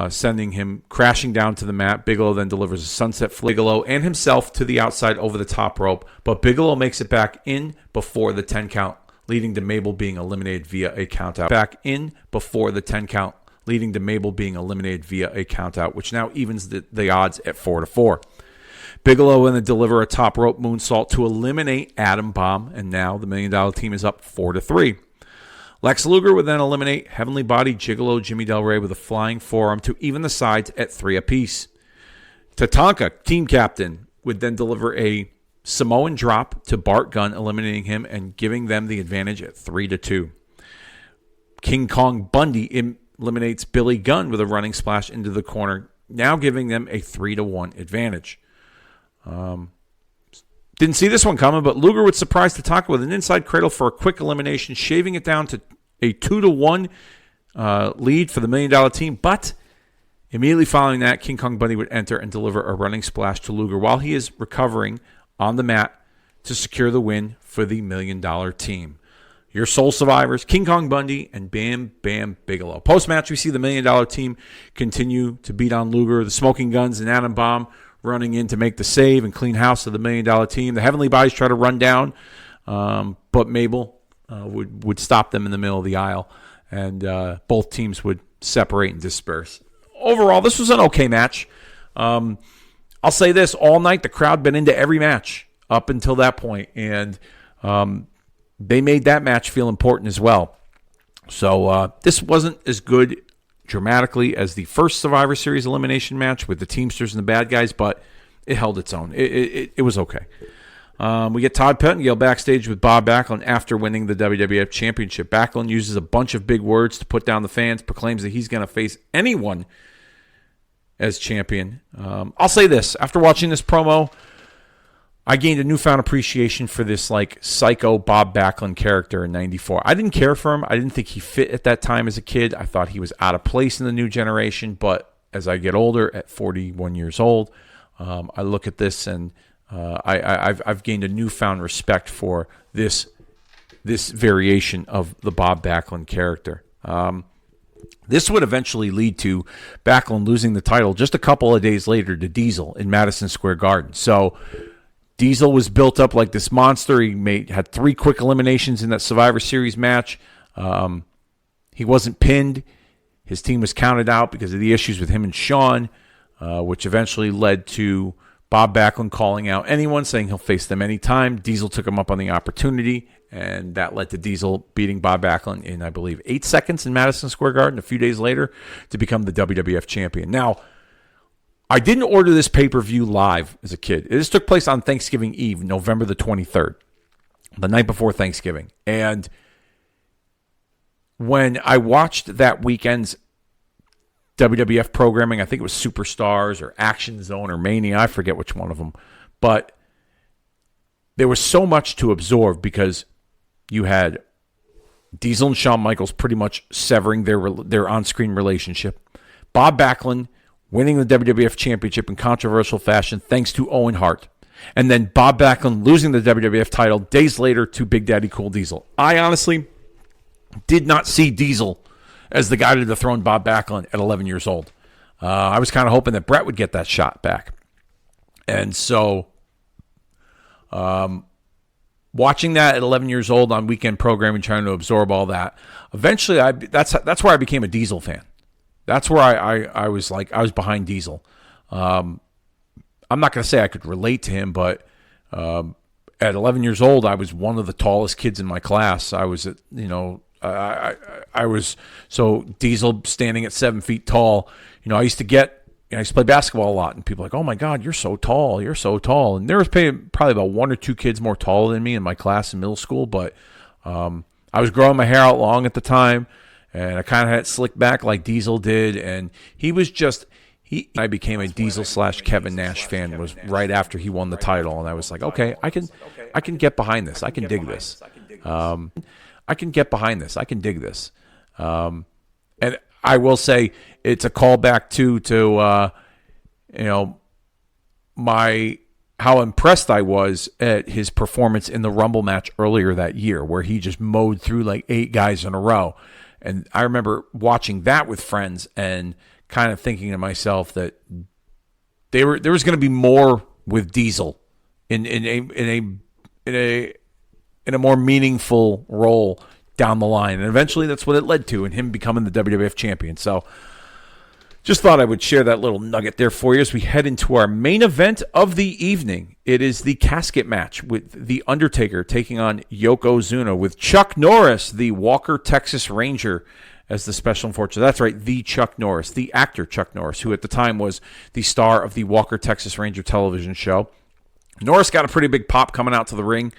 sending him crashing down to the mat. Bigelow then delivers a sunset flip. Bigelow and himself to the outside over the top rope, but Bigelow makes it back in before the 10 count, leading to Mabel being eliminated via a countout. Back in before the 10 count, leading to Mabel being eliminated via a countout, which now evens the odds at 4-4. Bigelow will then deliver a top rope moonsault to eliminate Adam Bomb, and now the $1 Million team is up 4-3. Lex Luger would then eliminate Heavenly Body Gigolo Jimmy Del Rey with a flying forearm to even the sides at 3 apiece. Tatanka, team captain, would then deliver a Samoan drop to Bart Gunn, eliminating him and giving them the advantage at 3-2. King Kong Bundy eliminates Billy Gunn with a running splash into the corner, now giving them a 3-1 advantage. Didn't see this one coming, but Luger would surprise Tatanka with an inside cradle for a quick elimination, shaving it down to a 2-1 lead for the $1 Million team. But immediately following that, King Kong Bundy would enter and deliver a running splash to Luger while he is recovering on the mat to secure the win for the $1 Million team. Your sole survivors, King Kong Bundy and Bam Bam Bigelow. Post-match, we see the $1 Million team continue to beat on Luger. The Smoking Guns and Adam Bomb running in to make the save and clean house of the $1 Million team. The Heavenly Bodies try to run down, but Mabel would stop them in the middle of the aisle, and both teams would separate and disperse. Overall, this was an okay match. I'll say this, all night the crowd been into every match up until that point, and they made that match feel important as well. So this wasn't as good dramatically as the first Survivor Series elimination match with the Teamsters and the bad guys, but it held its own. It was okay. We get Todd Pettengill backstage with Bob Backlund after winning the WWF Championship. Backlund uses a bunch of big words to put down the fans, proclaims that he's going to face anyone as champion. I'll say this. After watching this promo, I gained a newfound appreciation for this like psycho Bob Backlund character in '94. I didn't care for him. I didn't think he fit at that time as a kid. I thought he was out of place in the new generation. But as I get older, at 41 years old, I look at this and I've gained a newfound respect for this variation of the Bob Backlund character. This would eventually lead to Backlund losing the title just a couple of days later to Diesel in Madison Square Garden. So Diesel was built up like this monster. He had 3 quick eliminations in that Survivor Series match. He wasn't pinned. His team was counted out because of the issues with him and Shawn, which eventually led to Bob Backlund calling out anyone, saying he'll face them anytime. Diesel took him up on the opportunity, and that led to Diesel beating Bob Backlund in, I believe, 8 seconds in Madison Square Garden a few days later to become the WWF champion. Now, I didn't order this pay-per-view live as a kid. This took place on Thanksgiving Eve, November the 23rd, the night before Thanksgiving. And when I watched that weekend's WWF programming, I think it was Superstars or Action Zone or Mania, I forget which one of them, but there was so much to absorb because you had Diesel and Shawn Michaels pretty much severing their on-screen relationship, Bob Backlund winning the WWF Championship in controversial fashion thanks to Owen Hart, and then Bob Backlund losing the WWF title days later to Big Daddy Cool Diesel. I honestly did not see Diesel as the guy to dethrone Bob Backlund at 11 years old. I was kind of hoping that Bret would get that shot back. And so watching that at 11 years old on weekend programming, trying to absorb all that, eventually that's where I became a Diesel fan. That's where I was behind Diesel. I'm not going to say I could relate to him, but at 11 years old, I was one of the tallest kids in my class. I was, I was so Diesel standing at 7 feet tall. I used to play basketball a lot, and people were like, "Oh my God, you're so tall! You're so tall!" And there was probably about 1 or 2 kids more taller than me in my class in middle school. But I was growing my hair out long at the time, and I kind of had it slicked back like Diesel did. And he was just I became a Diesel / Kevin Nash fan was right after he won the title, and I was like, okay, I can get behind this. I can dig this. I can get behind this. I can dig this. And I will say it's a callback to how impressed I was at his performance in the Rumble match earlier that year, where he just mowed through like 8 guys in a row. And I remember watching that with friends and kind of thinking to myself that there was going to be more with Diesel in a more meaningful role down the line. And eventually that's what it led to, and him becoming the WWF champion. So just thought I would share that little nugget there for you as we head into our main event of the evening. It is the casket match with The Undertaker taking on Yokozuna with Chuck Norris, the Walker, Texas Ranger, as the special enforcer. That's right, the Chuck Norris, the actor Chuck Norris, who at the time was the star of the Walker, Texas Ranger television show. Norris got a pretty big pop coming out to the ring.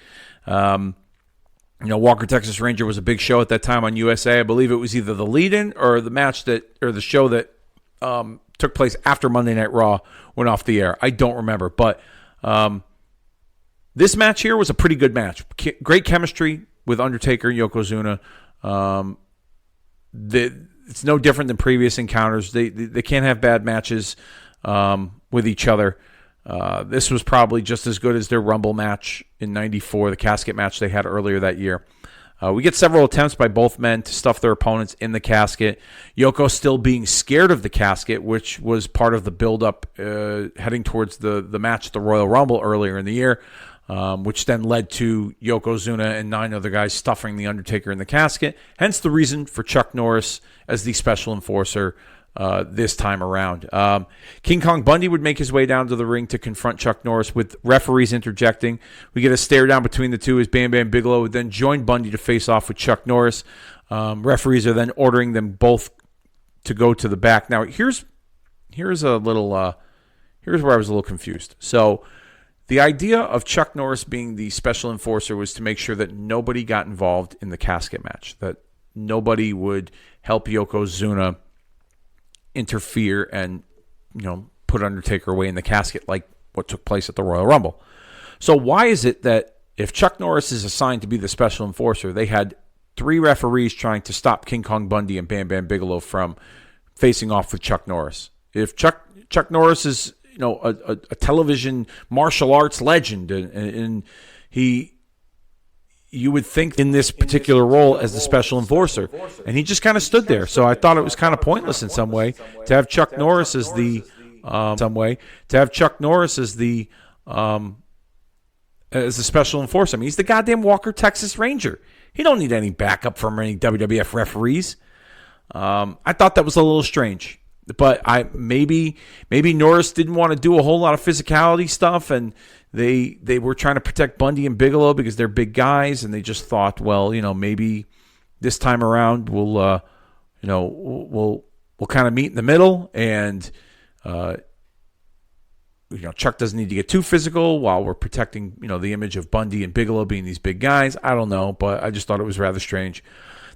Walker, Texas Ranger was a big show at that time on USA. I believe it was either the lead-in or the show that took place after Monday Night Raw went off the air. I don't remember, but this match here was a pretty good match. Great chemistry with Undertaker and Yokozuna. It's no different than previous encounters. They can't have bad matches with each other. This was probably just as good as their Rumble match in '94, the casket match they had earlier that year. We get several attempts by both men to stuff their opponents in the casket. Yoko still being scared of the casket, which was part of the build-up heading towards the match at the Royal Rumble earlier in the year, which then led to Yokozuna and 9 other guys stuffing the Undertaker in the casket. Hence the reason for Chuck Norris as the special enforcer this time around. King Kong Bundy would make his way down to the ring to confront Chuck Norris with referees interjecting. We get a stare down between the two as Bam Bam Bigelow would then join Bundy to face off with Chuck Norris. Referees are then ordering them both to go to the back. Now, here's a little here's where I was a little confused. So the idea of Chuck Norris being the special enforcer was to make sure that nobody got involved in the casket match, that nobody would help Yokozuna interfere and, put Undertaker away in the casket like what took place at the Royal Rumble. So why is it that if Chuck Norris is assigned to be the special enforcer, they had 3 referees trying to stop King Kong Bundy and Bam Bam Bigelow from facing off with Chuck Norris? If Chuck Norris is a television martial arts legend, and you would think in this particular role as the special enforcer, and he just kind of stood there. So I thought it was kind of pointless in some way to have Chuck Norris as the special enforcer. I mean, he's the goddamn Walker Texas Ranger. He don't need any backup from any WWF referees. I thought that was a little strange. But maybe Norris didn't want to do a whole lot of physicality stuff, and they were trying to protect Bundy and Bigelow because they're big guys, and they just thought, well, maybe this time around we'll kind of meet in the middle, and Chuck doesn't need to get too physical while we're protecting the image of Bundy and Bigelow being these big guys. I don't know, but I just thought it was rather strange.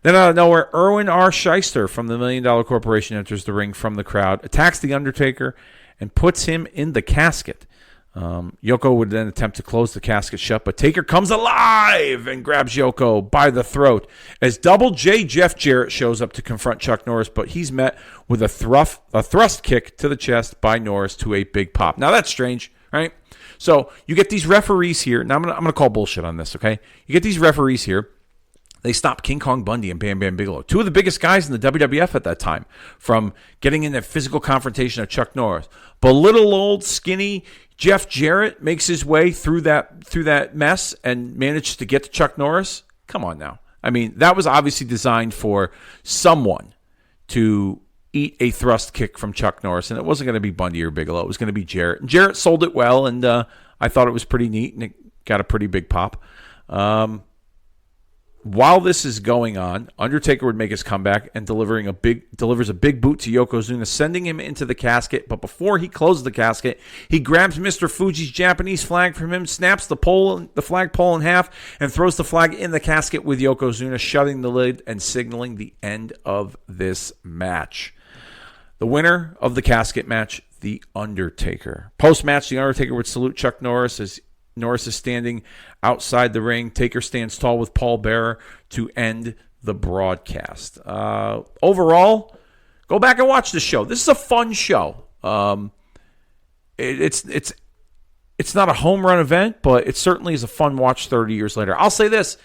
Then out of nowhere, Erwin R. Shyster from the $1 Million Corporation enters the ring from the crowd, attacks The Undertaker, and puts him in the casket. Yoko would then attempt to close the casket shut, but Taker comes alive and grabs Yoko by the throat as Double J Jeff Jarrett shows up to confront Chuck Norris, but he's met with a thrust kick to the chest by Norris to a big pop. Now that's strange, right? So you get these referees here. Now I'm gonna call bullshit on this, okay? You get these referees here. They stopped King Kong Bundy and Bam Bam Bigelow, 2 of the biggest guys in the WWF at that time, from getting in a physical confrontation of Chuck Norris. But little old skinny Jeff Jarrett makes his way through that mess and manages to get to Chuck Norris. Come on now. I mean, that was obviously designed for someone to eat a thrust kick from Chuck Norris, and it wasn't going to be Bundy or Bigelow. It was going to be Jarrett. And Jarrett sold it well, and I thought it was pretty neat, and it got a pretty big pop. While this is going on, Undertaker would make his comeback and delivers a big boot to Yokozuna, sending him into the casket. But before he closes the casket, he grabs Mr. Fuji's Japanese flag from him, snaps the flagpole in half, and throws the flag in the casket with Yokozuna, shutting the lid and signaling the end of this match. The winner of the casket match, The Undertaker. Post-match, The Undertaker would salute Chuck Norris as Norris is standing outside the ring. Taker stands tall with Paul Bearer to end the broadcast. Overall, go back and watch the show. This is a fun show. It's not a home run event, but it certainly is a fun watch 30 years later. I'll say this.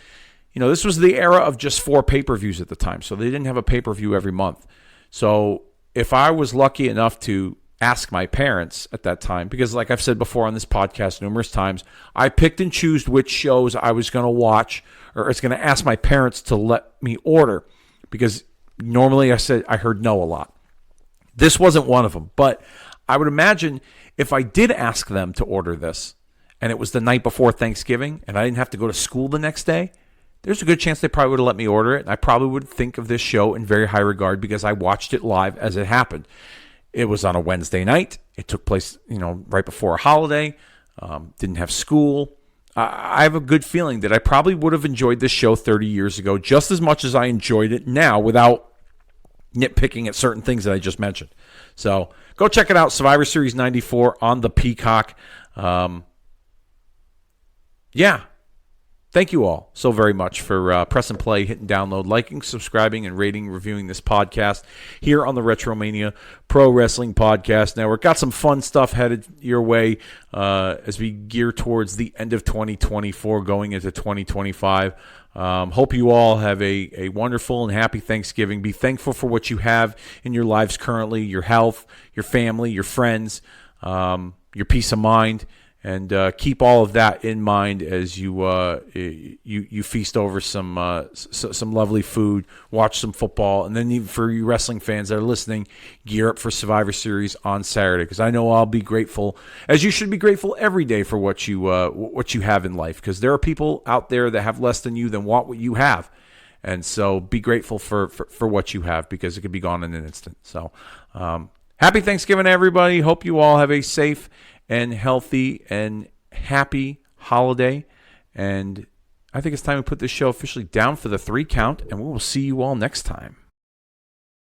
This was the era of just 4 pay-per-views at the time, so they didn't have a pay-per-view every month. So if I was lucky enough to ask my parents at that time, because like I've said before on this podcast numerous times, I picked and chose which shows I was going to watch, or it's going to ask my parents to let me order, because normally I heard no a lot. This wasn't one of them, but I would imagine if I did ask them to order this and it was the night before Thanksgiving and I didn't have to go to school the next day, there's a good chance they probably would have let me order it, and I probably would think of this show in very high regard because I watched it live as it happened. It was on a Wednesday night. It took place, right before a holiday. Didn't have school. I have a good feeling that I probably would have enjoyed this show 30 years ago just as much as I enjoyed it now, without nitpicking at certain things that I just mentioned. So go check it out, Survivor Series 94 on the Peacock. Thank you all so very much for press and play, hitting download, liking, subscribing, and rating, reviewing this podcast here on the Retromania Pro Wrestling Podcast Network. Got some fun stuff headed your way as we gear towards the end of 2024, going into 2025. Hope you all have a wonderful and happy Thanksgiving. Be thankful for what you have in your lives currently, your health, your family, your friends, your peace of mind. And keep all of that in mind as you feast over some lovely food, watch some football, and then even for you wrestling fans that are listening, gear up for Survivor Series on Saturday, because I know I'll be grateful, as you should be grateful every day for what you have in life, because there are people out there that have less than you that want what you have, And so be grateful for what you have, because it could be gone in an instant. So happy Thanksgiving, everybody. Hope you all have a safe and healthy and happy holiday. And I think it's time we put this show officially down for the 3 count, and we will see you all next time.